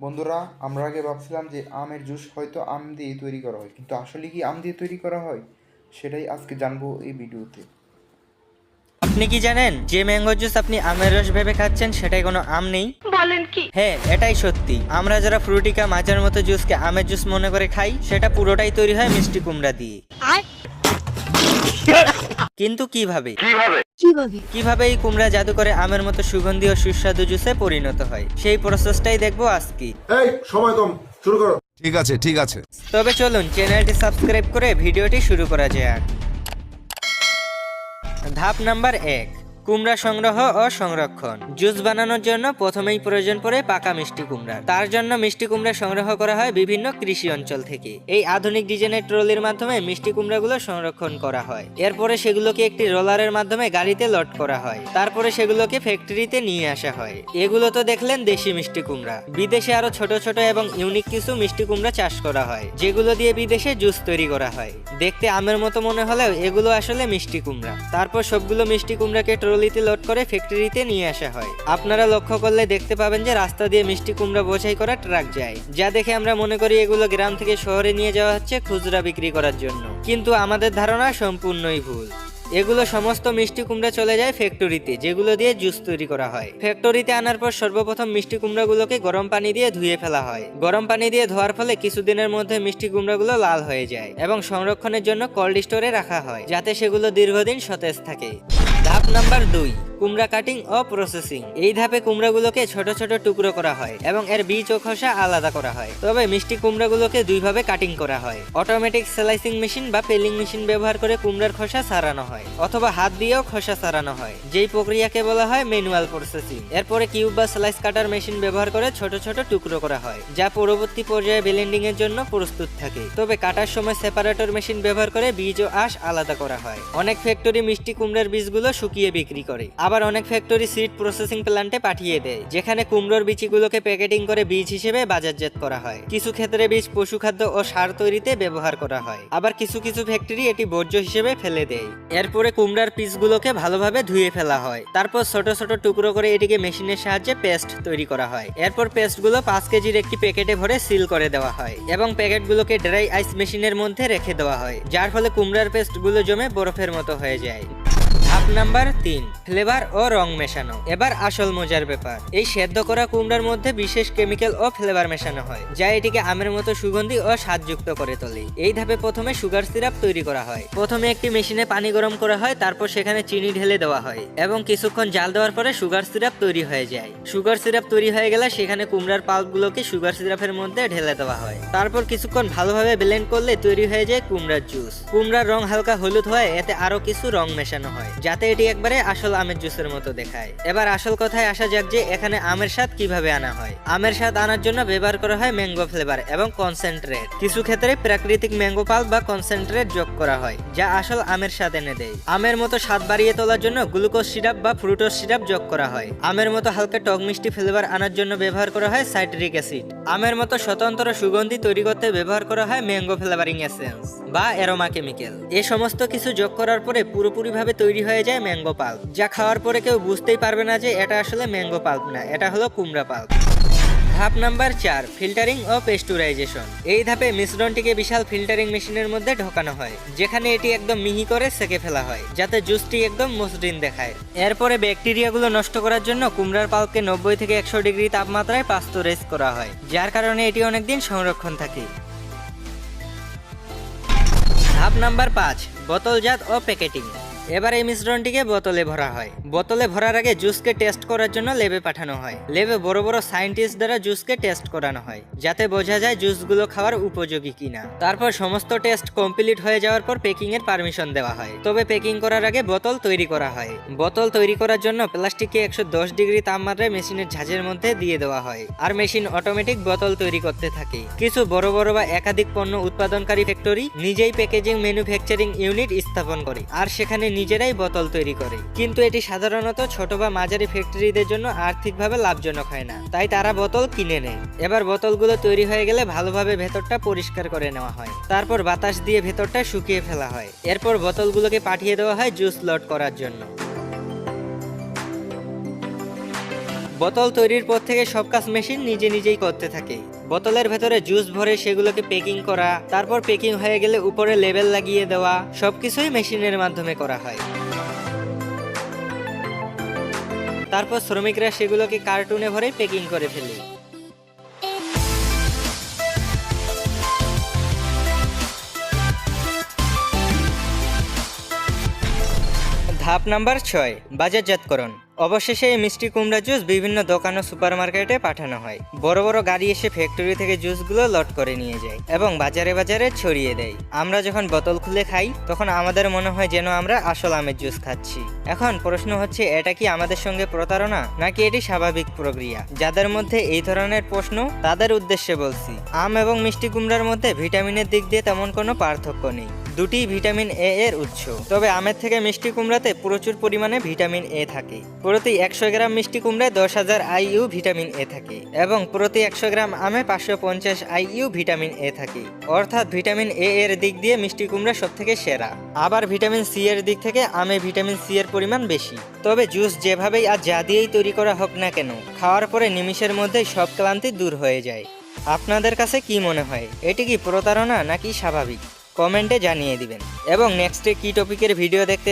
বন্ধুরা, আমরা আগে ভাবছিলাম যে আমের জুস হয়তো আম দিয়ে তৈরি করা হয়, কিন্তু আসলে কি আম দিয়ে তৈরি করা হয় সেটাই আজকে জানবো এই ভিডিওতে। আপনি কি জানেন যে ম্যাঙ্গো জুস আপনি আমের রস ভেবে খাচ্ছেন সেটাই কোনো আম নেই? বলেন কি? হ্যাঁ, এটাই সত্যি। আমরা যারা ফ্রুটিকা মাজার মতো জুসকে আমের জুস মনে করে খাই, সেটা পুরোটাই তৈরি হয় মিষ্টি কুমড়া দিয়ে। কিন্তু কিভাবে কিভাবে এই কুমড়া জাদু করে আমের মতো সুগন্ধি ও সুস্বাদু জুসে পরিণত হয়, সেই প্রসেসটাই দেখবো আজকে। এই সময় কম, শুরু করো। ঠিক আছে ঠিক আছে। তবে চলুন চ্যানেলটি সাবস্ক্রাইব করে ভিডিওটি শুরু করা যাক। ধাপ নাম্বার 1, কুমড়া সংগ্রহ ও সংরক্ষণ। জুস বানানোর জন্য প্রথমেই প্রয়োজন পড়ে পাকা মিষ্টি কুমড়া। তার জন্য মিষ্টি কুমড়া সংগ্রহ করা হয় বিভিন্ন কৃষি অঞ্চল থেকে। এই আধুনিক ডিজাইনের ট্রলির মাধ্যমে মিষ্টি কুমড়াগুলো সংরক্ষণ করা হয়। এরপরে সেগুলোকে একটি রোলারের মাধ্যমে গাড়িতে লোড করা হয়। তারপরে সেগুলোকে ফ্যাক্টরিতে নিয়ে আসা হয়। এগুলো তো দেখলেন দেশি মিষ্টি কুমড়া। বিদেশে আরো ছোট ছোট এবং ইউনিক কিছু মিষ্টি কুমড়া চাষ করা হয়, যেগুলো দিয়ে বিদেশে জুস তৈরি করা হয়। দেখতে আমের মতো মনে হলেও এগুলো আসলে মিষ্টি কুমড়া। তারপর সবগুলো মিষ্টি কুমড়াকে ট্রলিতে লোড করে ফ্যাক্টরিতে নিয়ে আসা হয়। আপনারা লক্ষ্য করলে দেখতে পাবেন যে রাস্তা দিয়ে মিষ্টি কুমড়া বোঝাই করা ট্রাক যায়, যা দেখে আমরা মনে করি এগুলো গ্রাম থেকে শহরে নিয়ে যাওয়া হচ্ছে খুচরা বিক্রি করার জন্য। কিন্তু আমাদের ধারণা সম্পূর্ণই ভুল। এগুলো সমস্ত মিষ্টি কুমড়া চলে যায় ফ্যাক্টরিতে, যেগুলো দিয়ে জুস তৈরি করা হয়। ফ্যাক্টরিতে আনার পর সর্বপ্রথম মিষ্টি কুমড়াগুলোকে গরম পানি দিয়ে ধুয়ে ফেলা হয়। গরম পানি দিয়ে ধোয়ার ফলে কিছুদিনের মধ্যে মিষ্টি কুমড়াগুলো লাল হয়ে যায় এবং সংরক্ষণের জন্য কোল্ড স্টোরে রাখা হয়, যাতে সেগুলো দীর্ঘদিন সতেজ থাকে। ধাপ নাম্বার 2, কুমড়া কাটিং ও প্রসেসিং। এই ধাপে কুমড়াগুলোকে ছোট ছোট টুকরো করা হয় এবং এর বীজ ও খোসা আলাদা করা হয়। তবে মিষ্টি কুমড়াগুলোকে দুইভাবে কাটিং করা হয়। অটোমেটিক স্লাইসিং মেশিন বা পেলিং মেশিন ব্যবহার করে কুমড়ার খোসা ছাড়ানো হয়, অথবা হাত দিয়েও খোসা ছাড়ানো হয়, যেই প্রক্রিয়াকে বলা হয় ম্যানুয়াল প্রসেসিং। এরপরে কিউব বা স্লাইস কাটার মেশিন ব্যবহার করে ছোট ছোট টুকরো করা হয়, যা পরবর্তী পর্যায়ে ব্লেন্ডিং এর জন্য প্রস্তুত থাকে। তবে কাটার সময় সেপারেটর মেশিন ব্যবহার করে বীজ ও আঁশ আলাদা করা হয়। অনেক ফ্যাক্টরি মিষ্টি কুমড়ার বীজগুলো শুকিয়ে বিক্রি করে, আবার অনেক ফ্যাক্টরি সিড প্রসেসিং প্ল্যান্টে পাঠিয়ে দেয়, যেখানে কুমড়োর বিচিগুলোকে প্যাকেটিং করে বীজ হিসেবে বাজারজাত করা হয়। কিছু ক্ষেত্রে বীজ পশুখাদ্য ও সার তৈরিতে ব্যবহার করা হয়, আবার কিছু কিছু ফ্যাক্টরি এটি বর্জ্য হিসেবে ফেলে দেয়। এরপরে কুমড়ার পিসগুলোকে ভালোভাবে ধুয়ে ফেলা হয়। তারপর ছোট ছোট টুকরো করে এটিকে মেশিনের সাহায্যে পেস্ট তৈরি করা হয়। এরপর পেস্টগুলো 5 কেজির একটি প্যাকেটে ভরে সিল করে দেওয়া হয় এবং প্যাকেটগুলোকে ড্রাই আইস মেশিনের মধ্যে রেখে দেওয়া হয়, যার ফলে কুমড়ার পেস্টগুলো জমে বরফের মতো হয়ে যায়। ধাপ নাম্বার 3, ফ্লেভার ও রং মেশানো। এবার আসল মজার ব্যাপার। এই সেদ্ধ করা কুমড়ার মধ্যে বিশেষ কেমিক্যাল ও ফ্লেভার মেশানো হয়, যা এটিকে আমের মতো সুগন্ধি ও স্বাদযুক্ত করে তোলে। এই ধাপে প্রথমে সুগার সিরাপ তৈরি করা হয়। প্রথমে একটি মেশিনে পানি গরম করা হয়, তারপর সেখানে চিনি ঢেলে দেওয়া হয় এবং কিছুক্ষণ জাল দেওয়ার পরে সুগার সিরাপ তৈরি হয়ে যায়। সুগার সিরাপ তৈরি হয়ে গেলে সেখানে কুমড়ার পাল্পগুলোকে সুগার সিরাপের মধ্যে ঢেলে দেওয়া হয়। তারপর কিছুক্ষণ ভালোভাবে ব্লেন্ড করলে তৈরি হয়ে যায় কুমড়ার জুস। কুমড়ার রং হালকা হলুদ হয়, এতে আরো কিছু রং মেশানো হয়, যাতে এটি একবারে আসল আমের জুসের মতো দেখায়। এবার আসল কথায় আসা যাক যে এখানে আমের স্বাদ কিভাবে আনা হয়। আমের স্বাদ আনার জন্য ব্যবহার করা হয় ম্যাঙ্গো ফ্লেভার এবং কনসেন্ট্রেট। কিছু ক্ষেত্রে প্রাকৃতিক ম্যাঙ্গো পাল্প বা কনসেন্ট্রেট যোগ করা হয়, যা আসল আমের স্বাদ এনে দেয়। আমের মতো স্বাদ বাড়িয়ে তোলার জন্য গ্লুকোজ সিরাপ বা ফ্রুটোজ সিরাপ যোগ করা হয়। আমের মতো হালকা টক মিষ্টি ফ্লেভার আনার জন্য ব্যবহার করা হয় সাইট্রিক অ্যাসিড। আমের মতো স্বতন্ত্র সুগন্ধি তৈরি করতে ব্যবহার করা হয় ম্যাঙ্গো ফ্লেভারিং এসেন্স বা অ্যারোমা কেমিক্যাল। এই সমস্ত কিছু যোগ করার পরে পুরোপুরিভাবে তৈরি হয়ে যায় ম্যাঙ্গো পাল্প, যা খাওয়ার পরে কেউ বুঝতেই পারবে না যে এটা আসলে ম্যাঙ্গো পাল্প না, এটা হলো কুমড়া পাল্প। ধাপ নাম্বার 4, ফিল্টারিং ও পেস্টুরাইজেশন। এই ধাপে মিশ্রণটিকে বিশাল ফিল্টারিং মেশিনের মধ্যে ঢোকানো হয়, যেখানে এটি একদম মিহি করে সেকে ফেলা হয়, যাতে জুসটি একদম মসৃণ দেখায়। এরপরে ব্যাকটেরিয়াগুলো নষ্ট করার জন্য কুমড়ার পাল্পকে 90 থেকে 100 ডিগ্রি তাপমাত্রায় পাস্তুরাইজ করা হয়, যার কারণে এটি অনেকদিন সংরক্ষণ থাকে। ধাপ নাম্বার 5, বোতলজাত ও প্যাকেটিং। এবার এই মিশ্রণটিকে বোতলে ভরা হয়। বোতলে ভরার আগে জুসকে টেস্ট করার জন্য ল্যাবে পাঠানো হয়। ল্যাবে বড় বড় সায়েন্টিস্ট দ্বারা জুসকে টেস্ট করানো হয়, যাতে বোঝা যায় জুসগুলো খাওয়ার উপযোগী কিনা। তারপর সমস্ত টেস্ট কমপ্লিট হয়ে যাওয়ার পর প্যাকিং এর পারমিশন দেওয়া হয়। তবে প্যাকিং করার আগে বোতল তৈরি করা হয়। বোতল তৈরি করার জন্য প্লাস্টিককে 110 ডিগ্রি তাপমাত্রায় মেশিনের ঝাঁজের মধ্যে দিয়ে দেওয়া হয়, আর মেশিন অটোমেটিক বোতল তৈরি করতে থাকে। কিছু বড় বড় বা একাধিক পণ্য উৎপাদনকারী ফ্যাক্টরি নিজেই প্যাকেজিং ম্যানুফ্যাকচারিং ইউনিট স্থাপন করে, আর সেখানে নিজেরাই বোতল তৈরি করে। কিন্তু এটি সাধারণত ছোট বা মাঝারি ফ্যাক্টরিদের জন্য আর্থিকভাবে লাভজনক হয় না, তাই তারা বোতল কিনে নেয়। এবার বোতলগুলো তৈরি হয়ে গেলে ভালোভাবে ভেতরটা পরিষ্কার করে নেওয়া হয়। তারপর বাতাস দিয়ে ভেতরটা শুকিয়ে ফেলা হয়। এরপর বোতলগুলোকে পাঠিয়ে দেওয়া হয় জুস লোড করার জন্য। বোতল তৈরির পর থেকে সব কাজ মেশিন নিজে নিজেই করতে থাকে। বোতলের ভেতরে জুস ভরে সেগুলোকে প্যাকিং করা, তারপর প্যাকিং হয়ে গেলে উপরে লেবেল লাগিয়ে দেওয়া, সবকিছুই মেশিনের মাধ্যমে করা হয়। তারপর শ্রমিকরা সেগুলোকে কার্টুনে ভরে প্যাকিং করে ফেলে। ধাপ নাম্বার 6, বাজারজাতকরণ। অবশেষে এই মিষ্টি কুমড়া জুস বিভিন্ন দোকান ও সুপারমার্কেটে পাঠানো হয়। বড় বড় গাড়ি এসে ফ্যাক্টরি থেকে জুসগুলো লোড করে নিয়ে যায় এবং বাজারে বাজারে ছড়িয়ে দেয়। আমরা যখন বোতল খুলে খাই তখন আমাদের মনে হয় যেন আমরা আসল আমের জুস খাচ্ছি। এখন প্রশ্ন হচ্ছে, এটা কি আমাদের সঙ্গে প্রতারণা নাকি এটি স্বাভাবিক প্রক্রিয়া? যাদের মধ্যে এই ধরনের প্রশ্ন তাদের উদ্দেশ্যে বলছি, আম এবং মিষ্টি কুমড়ার মধ্যে ভিটামিনের দিক দিয়ে তেমন কোনো পার্থক্য নেই। দুটি ভিটামিন এ এর উৎস। তবে আমের থেকে মিষ্টি কুমড়াতে প্রচুর পরিমাণে ভিটামিন এ থাকে। প্রতি 100 গ্রাম মিষ্টি কুমড়ায় 10,000 IU ভিটামিন এ থাকে এবং প্রতি 100 গ্রাম আমে 550 IU ভিটামিন এ থাকে। অর্থাৎ ভিটামিন এ এর দিক দিয়ে মিষ্টি কুমড়া সবথেকে সেরা। আবার ভিটামিন সি এর দিক থেকে আমে ভিটামিন সি এর পরিমাণ বেশি। তবে জুস যেভাবেই আর যা দিয়েই তৈরি করা হোক না কেন, খাওয়ার পরে নিমিষের মধ্যেই সব ক্লান্তি দূর হয়ে যায়। আপনাদের কাছে কি মনে হয়, এটি কি প্রতারণা নাকি স্বাভাবিক? কমেন্টে জানিয়ে দিবেন। এবং নেক্সটে কি টপিকের ভিডিও দেখতে